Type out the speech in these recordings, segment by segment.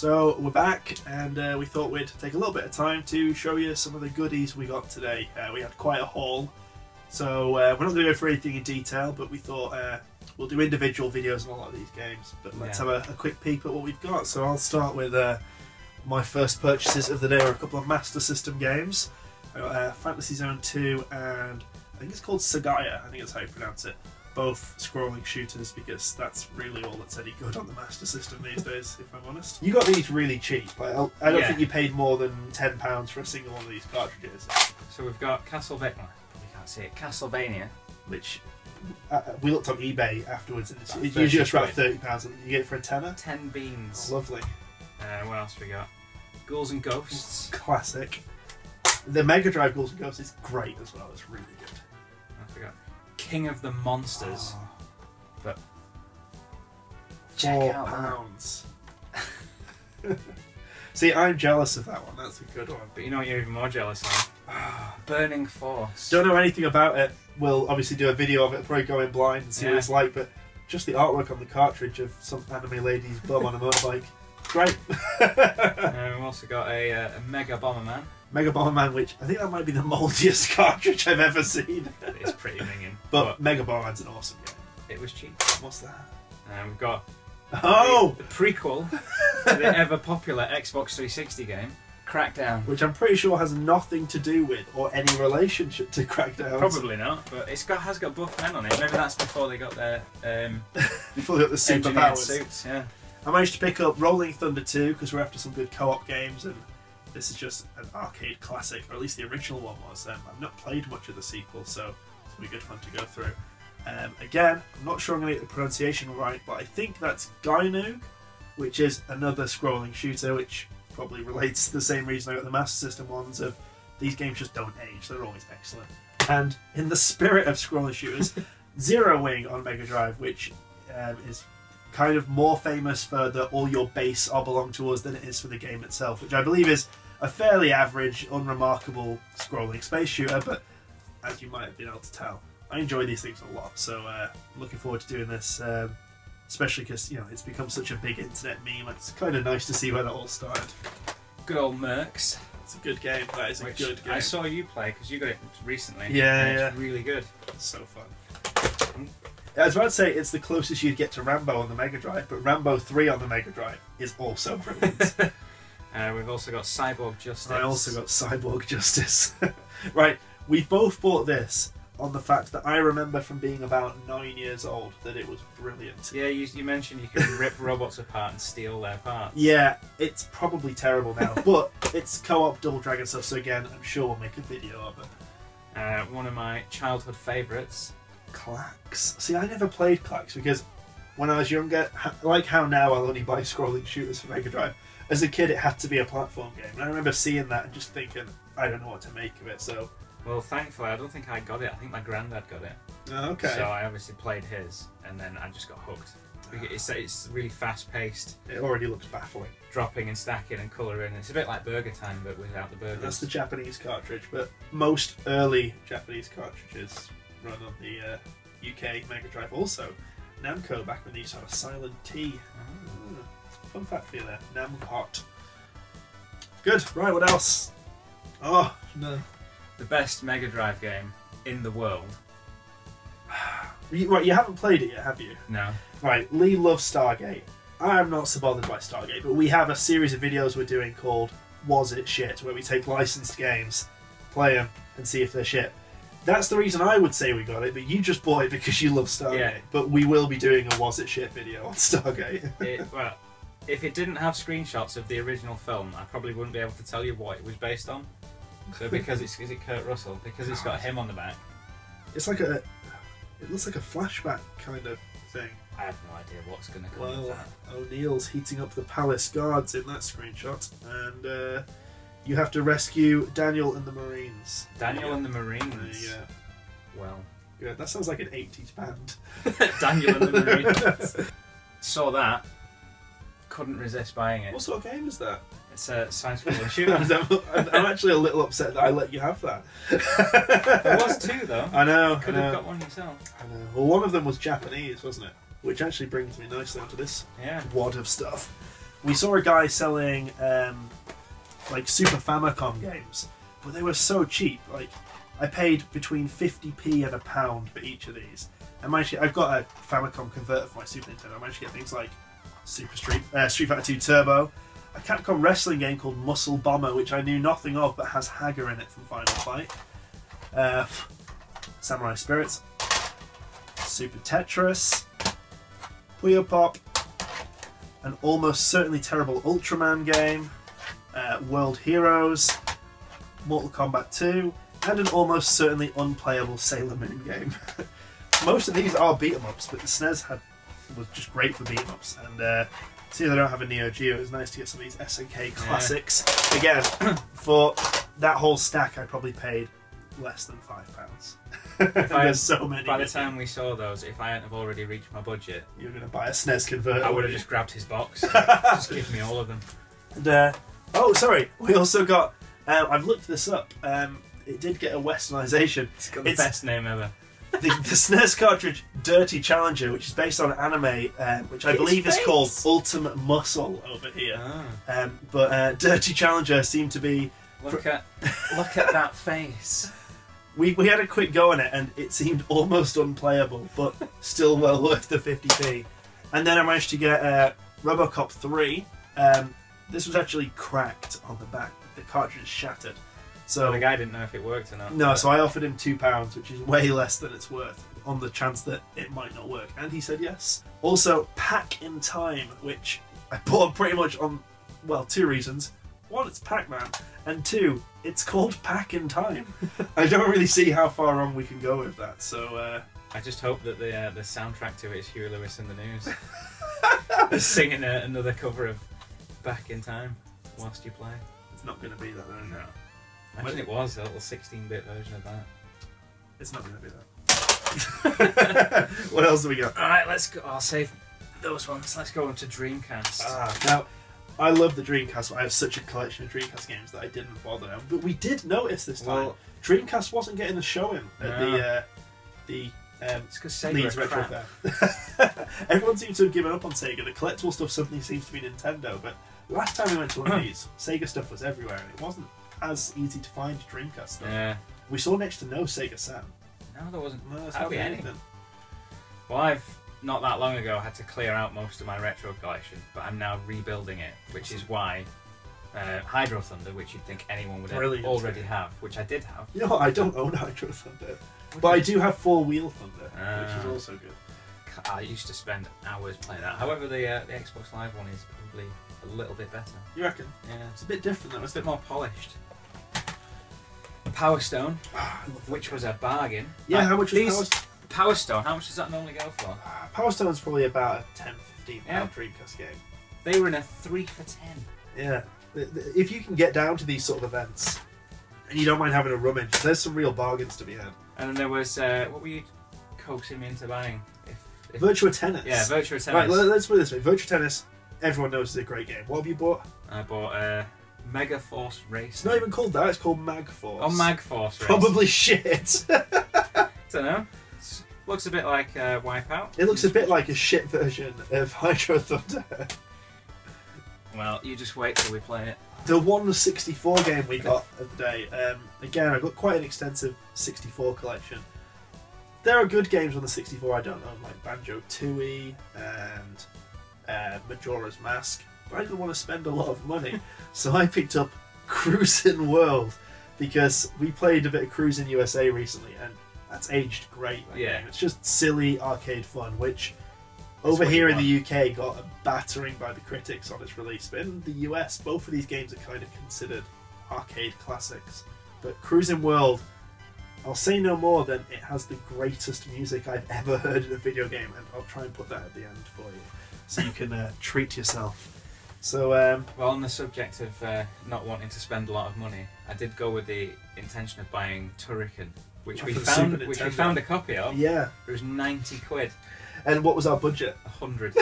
So we're back, and we thought we'd take a little bit of time to show you some of the goodies we got today. We had quite a haul, so we're not going to go through anything in detail, but we thought we'll do individual videos on a lot of these games. But let's have a quick peek at what we've got. So I'll start with my first purchases of the day are a couple of Master System games. I got Fantasy Zone 2 and I think it's called Sagaya, I think that's how you pronounce it. Both scrolling shooters, because that's really all that's any good on the Master System these days, if I'm honest. You got these really cheap. I don't think you paid more than £10 for a single one of these cartridges. So we've got Castlevania, we can't see it, Castlevania. Which, we looked on eBay afterwards, and it's usually just about £30, and you get it for a tenner. 10 beans. Oh, lovely. What else we got? Ghouls and Ghosts. Classic. The Mega Drive Ghouls and Ghosts is great as well, it's really good. I forgot. King of the Monsters. Oh. But £4. See, I'm jealous of that one. That's a good one. But you know what you're even more jealous of? Burning Force. Don't know anything about it. We'll obviously do a video of it, probably go in blind and see what it's like, but just the artwork on the cartridge of some anime lady's bum on a motorbike. Great. We've also got a Mega Bomberman. Mega Bomberman, which I think that might be the mouldiest cartridge I've ever seen. It's pretty minging. But Mega Bomberman's an awesome game. It was cheap. What's that? We've got the prequel to the ever popular Xbox 360 game, Crackdown. Which I'm pretty sure has nothing to do with or any relationship to Crackdown. Probably not, but has got buff men on it. Maybe that's before they got their before they got the superpowers. Suits, yeah. I managed to pick up Rolling Thunder 2 because we're after some good co-op games, and this is just an arcade classic, or at least the original one was. I've not played much of the sequel, so it's going to be good fun to go through. Again, I'm not sure I'm going to get the pronunciation right, but I think that's Gynoog, which is another scrolling shooter, which probably relates to the same reason I got the Master System ones of these games just don't age, they're always excellent. And in the spirit of scrolling shooters, Zero Wing on Mega Drive, which is kind of more famous for the all your base are belong to us than it is for the game itself, which I believe is a fairly average, unremarkable scrolling space shooter, but as you might have been able to tell, I enjoy these things a lot, so looking forward to doing this, especially because, you know, it's become such a big internet meme. It's kind of nice to see where that all started. Good old Mercs. It's a good game. That is a good game. I saw you play because you got it recently. Yeah, It's really good. It's so fun. I was about to say it's the closest you'd get to Rambo on the Mega Drive, but Rambo 3 on the Mega Drive is also brilliant. We've also got Cyborg Justice. I also got Cyborg Justice. Right, we both bought this on the fact that I remember from being about 9 years old that it was brilliant. Yeah, you mentioned you can rip robots apart and steal their parts. Yeah, it's probably terrible now, but it's co-op Double Dragon stuff, so again, I'm sure we'll make a video of it. One of my childhood favourites. Clax. See, I never played Clax because when I was younger, like how now I'll only buy scrolling shooters for Mega Drive, as a kid it had to be a platform game. And I remember seeing that and just thinking, I don't know what to make of it, so... Well, thankfully, I don't think I got it. I think my granddad got it. Oh, okay. So I obviously played his, and then I just got hooked. It's really fast-paced. It already looks baffling. Dropping and stacking and colouring. It's a bit like Burger Time, but without the burgers. That's the Japanese cartridge, but most early Japanese cartridges run on the UK Mega Drive. Also, Namco, back when they used to have a silent T. Fun fact for you there. Namcot. Good. Right, what else? Oh, no. The best Mega Drive game in the world. Right, you haven't played it yet, have you? No. Right, Lee loves Stargate. I'm not so bothered by Stargate, but we have a series of videos we're doing called Was It Shit, where we take licensed games, play them, and see if they're shit. That's the reason I would say we got it, but you just bought it because you love Stargate. Yeah. But we will be doing a Was It Shit video on Stargate. Well, if it didn't have screenshots of the original film, I probably wouldn't be able to tell you what it was based on. So because is it Kurt Russell? Because it's got him on the back. It's like it looks like a flashback kind of thing. I have no idea what's going to come of that. O'Neill's heating up the palace guards in that screenshot, and you have to rescue Daniel and the Marines. Daniel and the Marines? Yeah. Well. Good. That sounds like an 80s band. Daniel and the Marines. Saw that. Couldn't resist buying it. What sort of game is that? It's a science-fiction shooter. I'm actually a little upset that I let you have that. There was two though. I know. Could have got one yourself. I know. Well, one of them was Japanese, wasn't it? Which actually brings me nicely onto this wad of stuff. we saw a guy selling like Super Famicom games, but they were so cheap. Like, I paid between 50p and £1 for each of these. I've got a Famicom converter for my Super Nintendo. I managed to get things like Street Fighter 2 Turbo, a Capcom wrestling game called Muscle Bomber, which I knew nothing of, but has Hager in it from Final Fight. Samurai Spirits, Super Tetris, Puyo Pop, an almost certainly terrible Ultraman game, World Heroes, Mortal Kombat 2, and an almost certainly unplayable Sailor Moon game. Most of these are beat-em-ups, but the SNES was just great for beat-em-ups. And seeing I don't have a Neo Geo, it was nice to get some of these SNK classics. Yeah. Again, for that whole stack, I probably paid less than £5. There's so many. By the time we saw those, if I hadn't have already reached my budget, you were going to buy a SNES converter. I would have just grabbed his box. Just give me all of them. And, oh, sorry. We also got. I've looked this up. It did get a westernization. It's got the best name ever. The SNES cartridge Dirty Challenger, which is based on anime, which I believe is called Ultimate Muscle over here. Oh. But Dirty Challenger seemed to be. Look at that face. We had a quick go on it, and it seemed almost unplayable, but still well worth the 50p. And then I managed to get RoboCop 3. This was actually cracked on the back. The cartridge shattered. So the guy didn't know if it worked or not. No, so I offered him £2, which is way less than it's worth, on the chance that it might not work. And he said yes. Also, Pack in Time, which I bought pretty much on, well, 2 reasons. 1, it's Pac-Man, and 2, it's called Pack in Time. I don't really see how far wrong we can go with that, so... I just hope that the soundtrack to it is Huey Lewis and the News. Singing another cover of Back in Time whilst you play. It's not going to be that, though, no. Imagine it was a little 16-bit version of that. It's not going to be that. What else do we got? Alright, let's go. I'll save those ones. Let's go on to Dreamcast. Now, I love the Dreamcast, but I have such a collection of Dreamcast games that I didn't bother. But we did notice this time, Dreamcast wasn't getting a showing at the Leeds Retro Fair. Everyone seems to have given up on Sega. The collectible stuff suddenly seems to be Nintendo, but last time we went to one of these, Sega stuff was everywhere, and it wasn't as easy to find Dreamcast stuff. Yeah. We saw next to no Sega Saturn. No, there wasn't. No, there's hardly anything. Well, I've not that long ago had to clear out most of my retro collection, but I'm now rebuilding it, which is why Hydro Thunder, which you'd think anyone would already have, which I did have. You know what? I don't own Hydro Thunder, but I do have Four Wheel Thunder, which is also good. I used to spend hours playing that. However, the Xbox Live one is probably a little bit better. You reckon? Yeah. It's a bit different though. It's a bit more polished. Power Stone, which was a bargain. Yeah, how much was Power Stone? How much does that normally go for? Power Stone's probably about a £10–15 Dreamcast game. They were in a 3 for £10. Yeah. If you can get down to these sort of events, and you don't mind having a rummage, there's some real bargains to be had. And then there was, what were you coaxing me into buying? Virtua Tennis. Yeah, Virtua Tennis. Right, let's put it this way. Virtua Tennis, everyone knows is a great game. What have you bought? I bought Mega Force Racing. It's not even called that, it's called Mag Force. Oh, Mag Force Racing. Probably shit. Don't know. Looks a bit like Wipeout. It looks a bit like a shit version of Hydro Thunder. Well, you just wait till we play it. The 164 game we got of the day. Again, I've got quite an extensive 64 collection. There are good games on the 64 I don't know, like Banjo-Tooie and Majora's Mask, but I didn't want to spend a lot of money, so I picked up Cruis'n World, because we played a bit of Cruis'n USA recently, and that's aged great. Yeah. Game. It's just silly arcade fun, which over here in the UK got a battering by the critics on its release, but in the US, both of these games are kind of considered arcade classics. But Cruis'n World, I'll say no more than it has the greatest music I've ever heard in a video game, and I'll try and put that at the end for you, so you can treat yourself. So, well, on the subject of not wanting to spend a lot of money, I did go with the intention of buying Turrican, which we found a copy of. Yeah, it was 90 quid. And what was our budget? 100.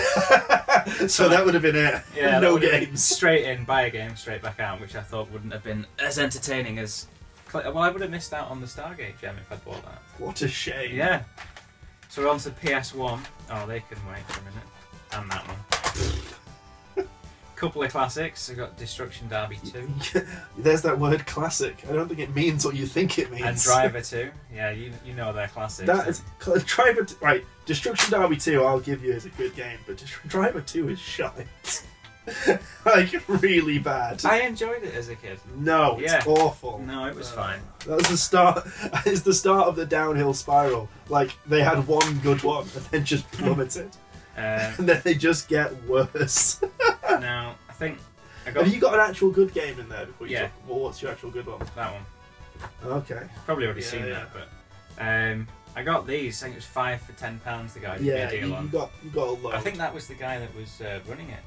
So that would have been it. Yeah, no games. Straight in, buy a game, straight back out, which I thought wouldn't have been as entertaining as. Well, I would have missed out on the Stargate gem if I'd bought that. What a shame. Yeah. So we're on to PS1. Oh, they can wait for a minute. And that one. couple of classics. I got Destruction Derby 2. There's that word classic. I don't think it means what you think it means. And Driver 2. Yeah, you know they're classics. That is Driver 2, right. Destruction Derby 2 I'll give you is a good game, but Driver 2 is shite. Like, really bad. I enjoyed it as a kid. No, it's awful. No, it was fine. That was the start. It's the start of the downhill spiral. Like, they had one good one and then just plummeted. And then they just get worse. Now, I think I got... Have you got an actual good game in there before you talk? Well, what's your actual good one? That one. Okay. Probably already seen that, but... I got these. I think it was 5 for £10 the guy gave me a deal on. You got a load. I think that was the guy that was running it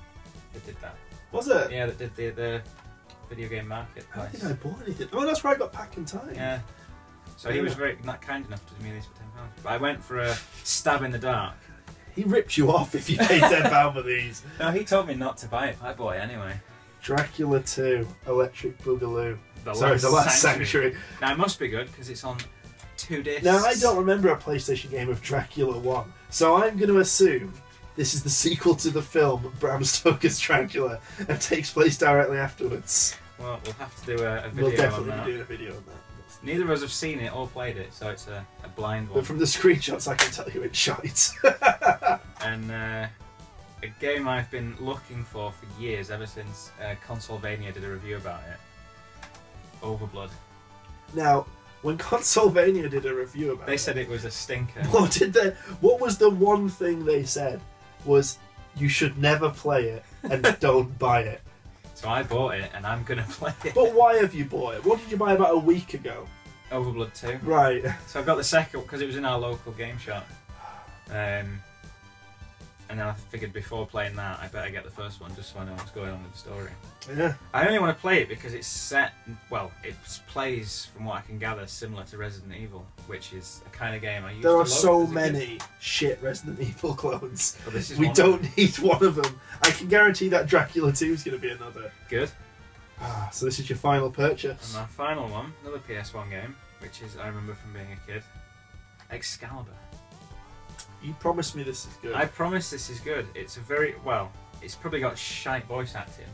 that did that. Was it? Yeah, that did the Video Game Market. I don't think I bought anything. Oh, that's right, I got Pack in Time. Yeah. So he was very not kind enough to do me these for £10. But I went for a stab in the dark. He ripped you off if you paid £10 for these. No, he told me not to buy it. I bought it anyway. Dracula 2, Electric Boogaloo. The Last Sanctuary. Now, it must be good because it's on 2 discs. Now, I don't remember a PlayStation game of Dracula 1, so I'm going to assume this is the sequel to the film Bram Stoker's Dracula and takes place directly afterwards. Well, we'll have to do a video We'll definitely on that. be doing a video on that. Neither of us have seen it or played it, so it's a blind one. But from the screenshots, I can tell you it's shite. And a game I've been looking for years, ever since Consolevania did a review about it. Overblood. Now, when Consolevania did a review about it... They said it was a stinker. What was the one thing they said? Was, you should never play it and don't buy it. So I bought it and I'm going to play it. But why have you bought it? What did you buy about a week ago? Overblood 2. Right. So I got the second because it was in our local game shop. And then I figured before playing that, I better get the first one just so I know what's going on with the story. Yeah. I only want to play it because it's set, well, it plays, from what I can gather, similar to Resident Evil, which is a kind of game I used to love. There are so many shit Resident Evil clones. Well, this is we don't need one of them. I can guarantee that Dracula 2 is going to be another. Good. So this is your final purchase. And my final one, another PS1 game, which is, I remember from being a kid, Excalibur. You promised me this is good. I promise this is good. It's a very, well, it's probably got shite voice acting.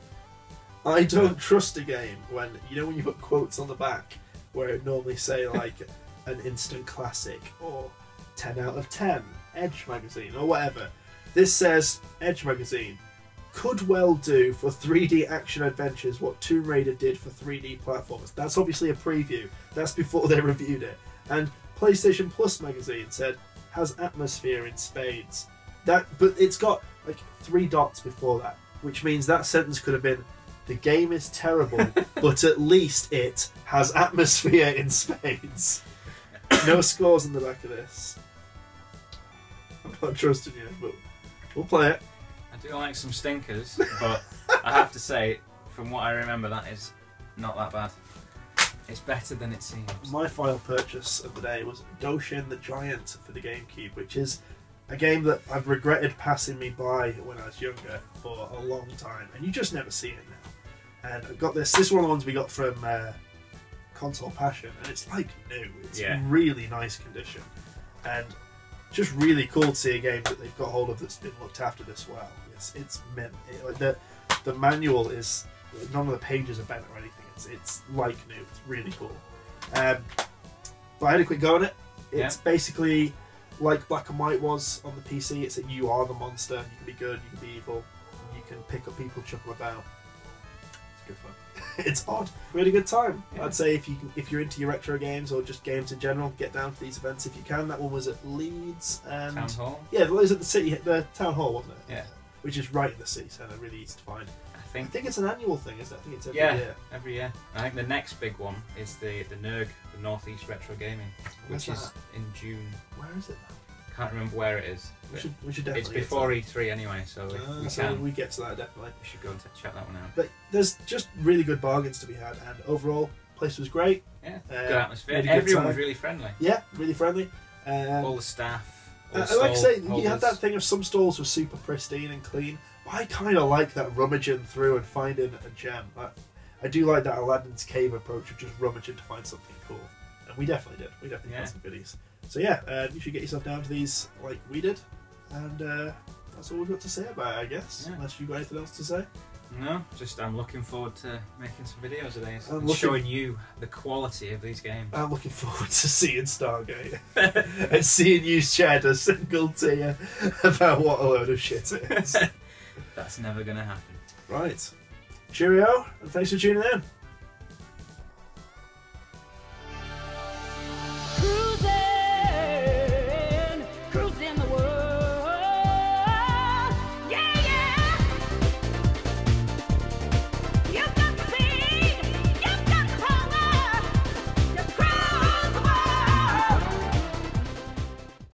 I don't trust a game when, you know when you put quotes on the back, where it normally say like an instant classic or 10 out of 10, Edge magazine or whatever. This says, Edge magazine, could well do for 3D action adventures what Tomb Raider did for 3D platformers. That's obviously a preview. That's before they reviewed it. And PlayStation Plus magazine said, has atmosphere in spades. But it's got like 3 dots before that, which means that sentence could have been, the game is terrible, but at least it has atmosphere in spades. No scores in the back of this. I'm not trusting you, but we'll play it. I do like some stinkers, but I have to say, from what I remember, that is not that bad. It's better than it seems. My final purchase of the day was Doshin the Giant for the GameCube, which is a game that I've regretted passing me by when I was younger for a long time, and you just never see it now. And I got this. This is one of the ones we got from Console Passion, and it's like new. It's really nice condition, and just really cool to see a game that they've got hold of that's been looked after this well. It's mint. The manual is, none of the pages are bent or anything. It's like new. It's really cool. But I had a quick go on it. It's basically like Black and White was on the PC. It's that you are the monster. You can be good. You can be evil. You can pick up people, chuck them about. It's good fun. It's odd. Really good time. Yeah. I'd say if you're into your retro games or just games in general, get down to these events if you can. That one was at Leeds and Town Hall. Yeah, it was at the Town Hall, wasn't it? Yeah. Which is right in the city centre, really easy to find. I think it's an annual thing, isn't it? I think it's every year. Every year. I think the next big one is the NERG, the Northeast Retro Gaming, which is in June. Where is it now? Can't remember where it is. We should definitely. It's before E3 anyway, so if we get to that definitely. We should go and check that one out. But there's just really good bargains to be had, and overall, the place was great. Yeah, good atmosphere. Really everyone was really friendly. Yeah, really friendly. All the staff. All the like I say, holders. you had that thing of some stalls were super pristine and clean. I kind of like that rummaging through and finding a gem. I do like that Aladdin's Cave approach of just rummaging to find something cool. And we definitely did. We definitely got some goodies. So yeah, you should get yourself down to these like we did. And that's all we've got to say about it, I guess. Yeah. Unless you've got anything else to say. No, just I'm looking forward to making some videos of these and looking... showing you the quality of these games. I'm looking forward to seeing Stargate and seeing you shed a single tear about what a load of shit it is. That's never going to happen. Right. Cheerio, and thanks for tuning in.